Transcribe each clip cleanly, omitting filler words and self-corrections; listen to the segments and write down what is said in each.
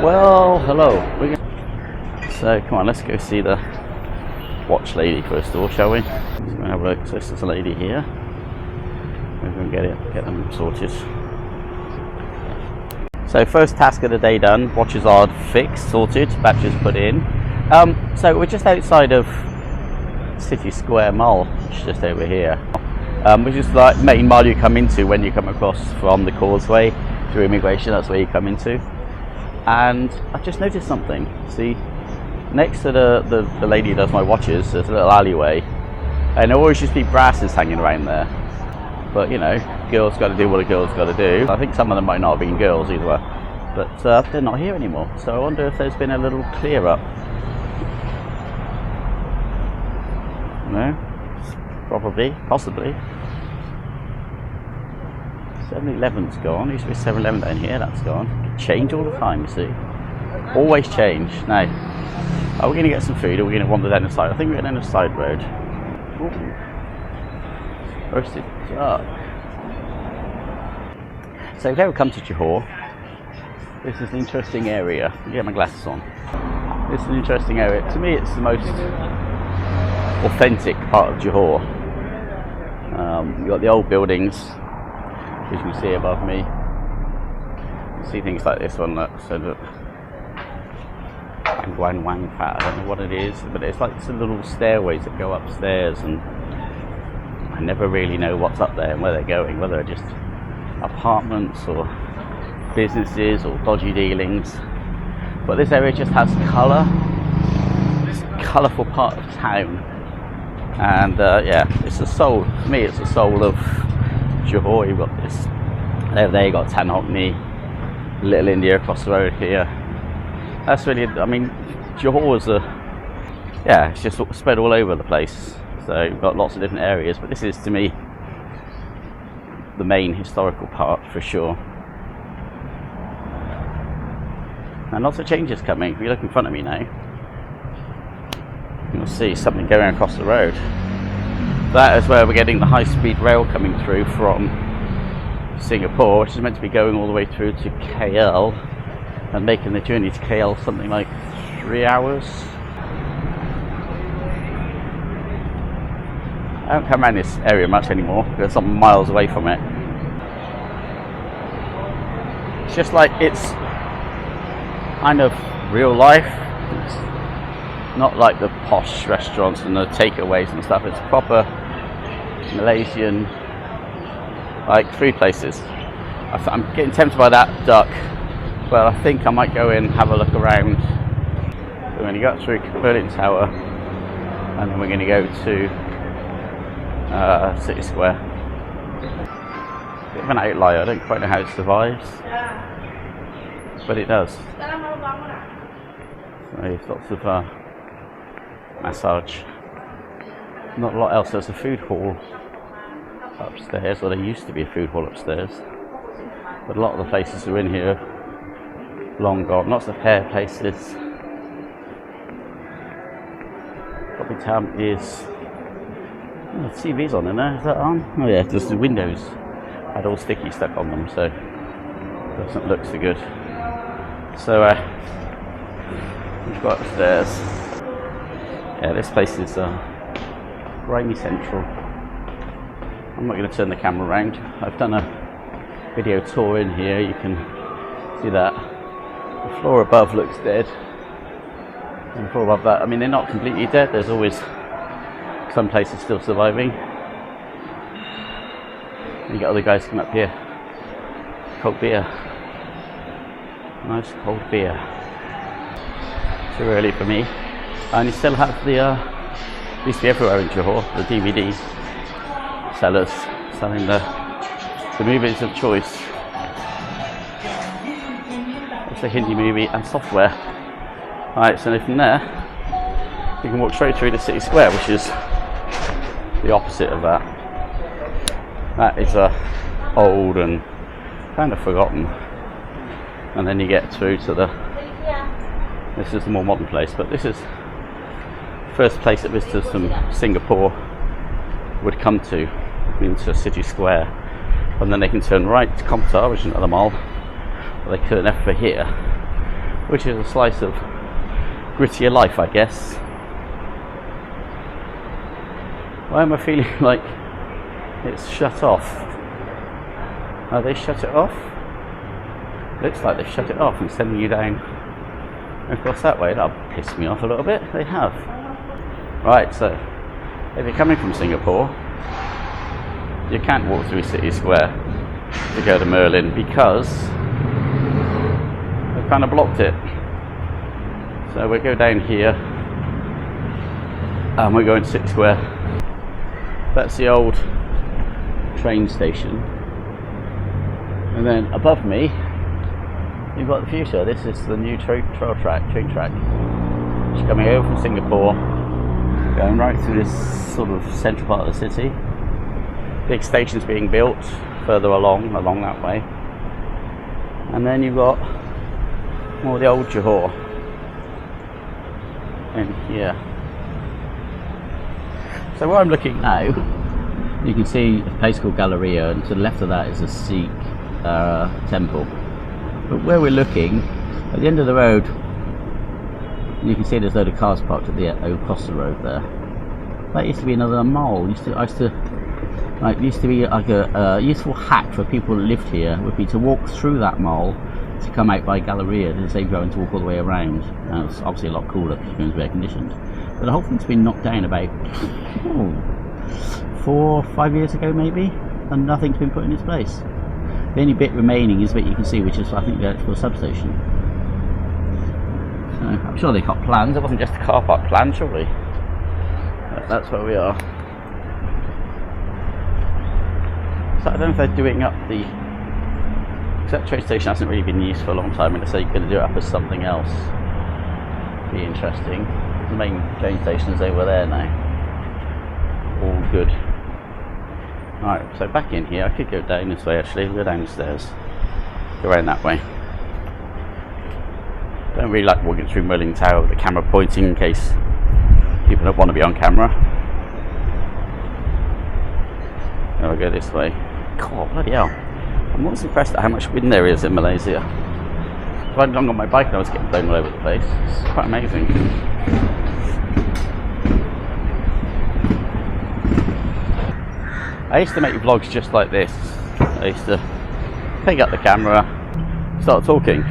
Well, hello. So come on, let's go see the watch lady first of all, shall we? So we're gonna have a look. So this is a lady here. We're gonna get them sorted. So first task of the day done. Watches are fixed, sorted, batteries put in. So we're just outside of City Square Mall, which is just over here. Which is like main mall you come into when you come across from the causeway through immigration. That's where you come into. And I just noticed something. See, next to the lady who does my watches, there's a little alleyway, and there always used to be brasses hanging around there. But you know, girls got to do what a girl's got to do. I think some of them might not have been girls either, but they're not here anymore. So I wonder if there's been a little clear up. No, probably, possibly. 7-Eleven's gone. Used to be 7-Eleven down here. That's gone. Change all the time, you see. Always change. Now, are we going to get some food, or are we going to wander down the side? I think we're going down the side road. Roasted duck. So if you ever come to Johor, this is an interesting area. Let me get my glasses on. This is an interesting area. To me, it's the most authentic part of Johor. You've got the old buildings, as you can see above me. See things like this one, look, so look, Wang Fat, I don't know what it is, but it's like some little stairways that go upstairs, and I never really know what's up there and where they're going, whether they're just apartments or businesses or dodgy dealings. But this area just has colour. It's a colourful part of town, and yeah, it's the soul, for me it's the soul of Johor. You've got this, there you got Tan Hock Ni, Little India across the road here. That's really, I mean, Johor is yeah, it's just spread all over the place. So you've got lots of different areas, but this is, to me, the main historical part for sure. And lots of changes coming. If you look in front of me now, you'll see something going across the road. That is where we're getting the high-speed rail coming through from Singapore, which is meant to be going all the way through to KL and making the journey to KL something like 3 hours. I don't come around this area much anymore because I'm miles away from it. It's just like, it's kind of real life. It's not like the posh restaurants and the takeaways and stuff. It's proper Malaysian, like food places. I'm getting tempted by that duck, but I think I might go in, have a look around. We're going to go up through Merlin Tower, and then we're going to go to City Square. Bit of an outlier, I don't quite know how it survives, but it does. So there's lots of massage. Not a lot else. There's a food hall upstairs, or there used to be a food hall upstairs, but a lot of the places are in here long gone. Lots of hair places. Probably town is, oh, the TV's on in there. Is that on? Oh yeah, just the windows had all sticky stuck on them, so it doesn't look so good. So we've got upstairs. Yeah, this place is grimy central. I'm not going to turn the camera around. I've done a video tour in here. You can see that the floor above looks dead, and the floor above that, I mean, they're not completely dead. There's always some places still surviving. You get other guys come up here. Cold beer, nice cold beer. Too early for me. And you still have the used to be everywhere in Johor, the DVD sellers selling the movies of choice. It's a Hindi movie and software. Alright, so from there you can walk straight through to City Square, which is the opposite of that. That is old and kind of forgotten. And then you get through to this is the more modern place, but this is the first place that visitors from Singapore would come to, into City Square, and then they can turn right to Compton, which is another mall, or they turn left for here, which is a slice of grittier life, I guess. Why am I feeling like it's shut off? Oh, they shut it off? Looks like they've shut it off and sending you down across that way. That'll piss me off a little bit. They have. Right, so if you're coming from Singapore, you can't walk through City Square to go to Merlin because they've kind of blocked it. So we'll go down here and we're going to City Square. That's the old train station. And then above me, you've got the future. This is the new train track. It's coming over from Singapore, going right through this sort of central part of the city. Big stations being built further along that way. And then you've got more the old Johor in here. So where I'm looking now, you can see a place called Galleria, and to the left of that is a Sikh temple. But where we're looking, at the end of the road, you can see there's a load of cars parked at the across the road there. That used to be another mall. Used to be like a useful hack for people who lived here would be to walk through that mall to come out by Galleria to save you having to walk all the way around. Now it's obviously a lot cooler because it's air conditioned. But the whole thing's been knocked down about 4 or 5 years ago maybe, and nothing's been put in its place. The only bit remaining is the bit you can see, which is I think the electrical substation. So I'm sure they got plans. It wasn't just a car park plan, surely. But that's where we are. So I don't know if they're doing up the... Because that train station hasn't really been used for a long time, and they say you're going to do it up as something else. Be interesting. The main train station is over there now. All good. Alright, so back in here. I could go down this way actually. We'll go down the stairs. Go around that way. Don't really like walking through Merlin Tower with the camera pointing in case people don't want to be on camera. I'll go this way. God, bloody hell. I'm always impressed at how much wind there is in Malaysia. If I'd gone on my bike and I was getting blown all over the place. It's quite amazing. I used to make vlogs just like this. I used to pick up the camera, start talking.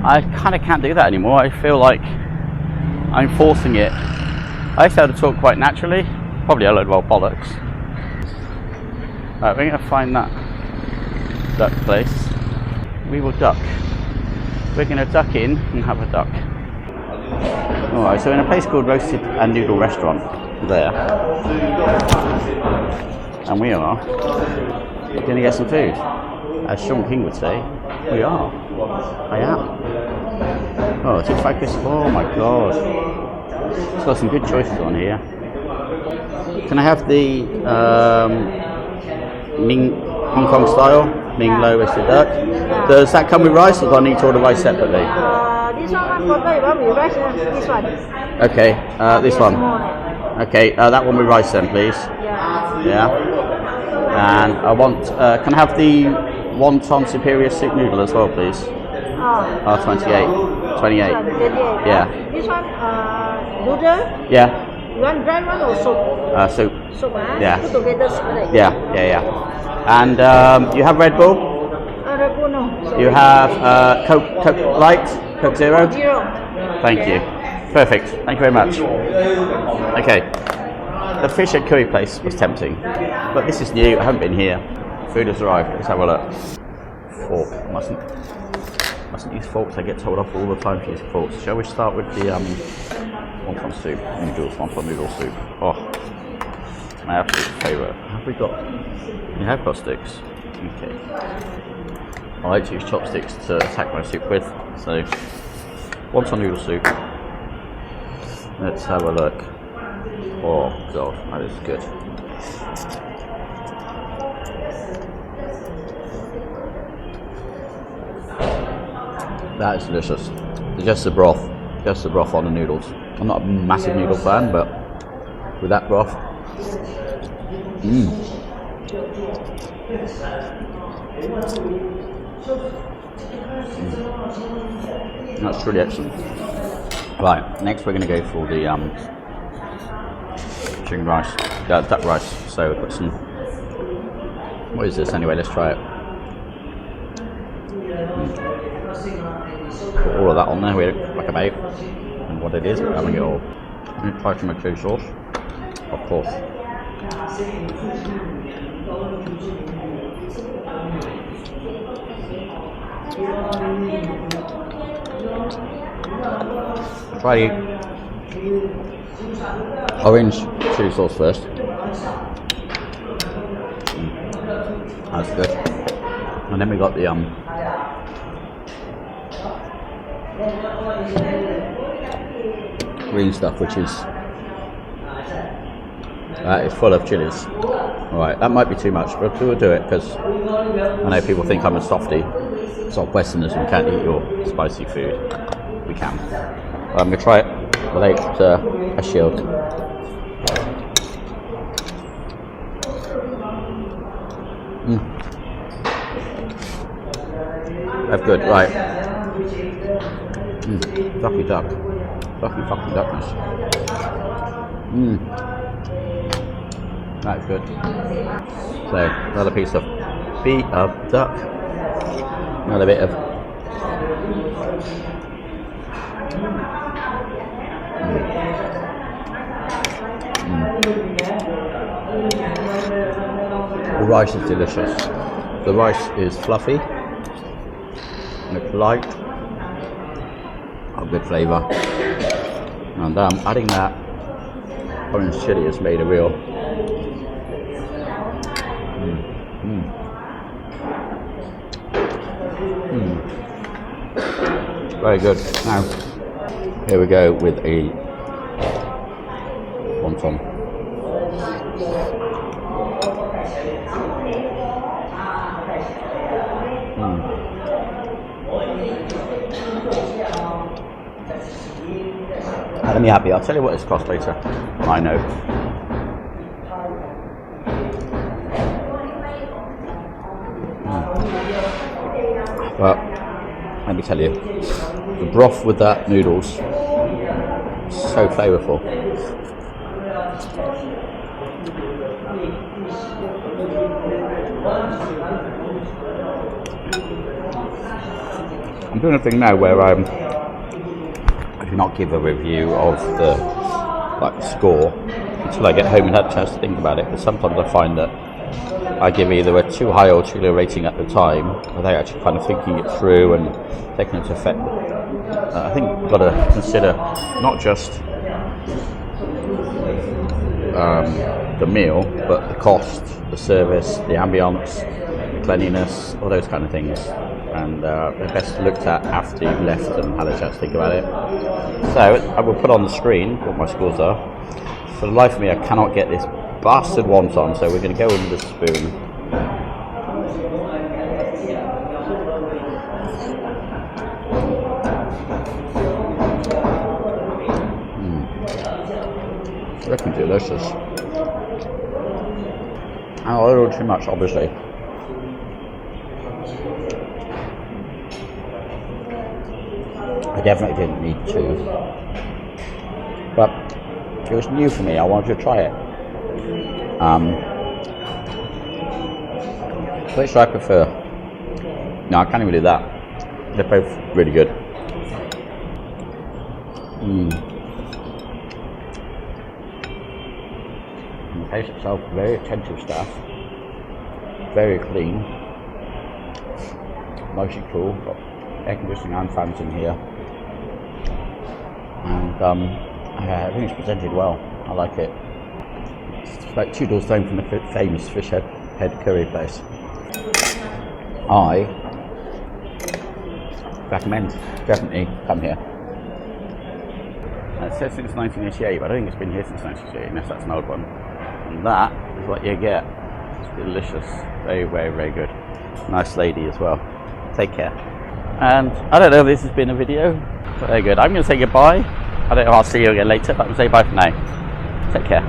I kind of can't do that anymore. I feel like I'm forcing it. I used to be able to talk quite naturally. Probably a load of old bollocks. Right, we're going to find that duck place. We will duck. We're going to duck in and have a duck. Alright, so in a place called Roasted and Noodle Restaurant, there. And we are going to get some food. As Sean King would say, we are. I am. Oh, it's a focus. Oh my god. It's got some good choices on here. Can I have the Ming Hong Kong style? Ming low roasted duck. Does that come with rice or do I need to order rice separately? This one with rice, this one. Okay, this one. Okay, that one with rice then, please. Yeah. And I want, can I have the wonton superior soup noodle as well, please? Oh, 28. Yeah. This one, noodle? Yeah. You want dry one or soup? Soup. Soup, Yeah. Put together soup. Yeah. And you have Red Bull? Red Bull, no. You have Coke Light? Coke Zero? Zero. Thank you. Perfect. Thank you very much. Okay. The fish and curry place was tempting, but this is new. I haven't been here. Food has arrived. Let's have a look. Fork. Mustn't use forks. I get told off all the time to use forks. Shall we start with the wonton soup? Wonton noodle soup. Oh, my absolute favourite. Have we got? We have got sticks. Okay. I like to use chopsticks to attack my soup with. So, wonton noodle soup. Let's have a look. Oh god, that is good. That is delicious. Just the broth on the noodles. I'm not a massive noodle fan, but with that broth, That's really excellent. Right, next we're going to go for the chicken rice, duck rice. So we've got some. What is this anyway? Let's try it. Put all of that on there. We don't fuck about and what it is. We're having it all. I'm going to try some tomato sauce, of course. Try the orange chili sauce first. That's good. And then we got the green stuff, which is full of chilies. Alright, that might be too much, but we'll do it because I know people think I'm a softie. Sort of Westerners who can't eat your spicy food. We can. I'm going to try it without a shield. That's good, right. Ducky duck. Ducky fucking duckness. That's good. So, another piece of feet of duck. Another bit of The rice is delicious. The rice is fluffy and it's light, of good flavour, and adding that orange chilli has made a real very good. Now here we go with a wonton. Let me happy. I'll tell you what it's cost later. I know. Well, let me tell you, the broth with that noodles, so flavourful. I'm doing a thing now where I do not give a review of the score until I get home and have a chance to think about it, because sometimes I find that I give either a too high or too low rating at the time without actually kind of thinking it through and taking into effect. I think you've got to consider not just the meal, but the cost, the service, the ambience, the cleanliness, all those kind of things. And they're best looked at after you've left and had a chance to think about it. So I will put on the screen what my scores are. For the life of me, I cannot get this bastard wonton, so we're going to go in with a spoon. Looking delicious. And a little too much, obviously. I definitely didn't need to, but it was new for me. I wanted to try it. Which do I prefer? No, I can't even do that. They're both really good. And the place itself, very attentive staff, very clean, nice and cool. Got air conditioning and fans in here. And everything's presented well. I like it. It's about 2 doors down from the famous fish head curry place. I recommend, definitely come here. It says since 1988, but I don't think it's been here since 1988, unless that's an old one. And that is what you get. It's delicious. Very, very, very good. Nice lady as well. Take care. And I don't know if this has been a video, but very good. I'm going to say goodbye. I don't know if I'll see you again later, but I'm going to say bye for now. Take care.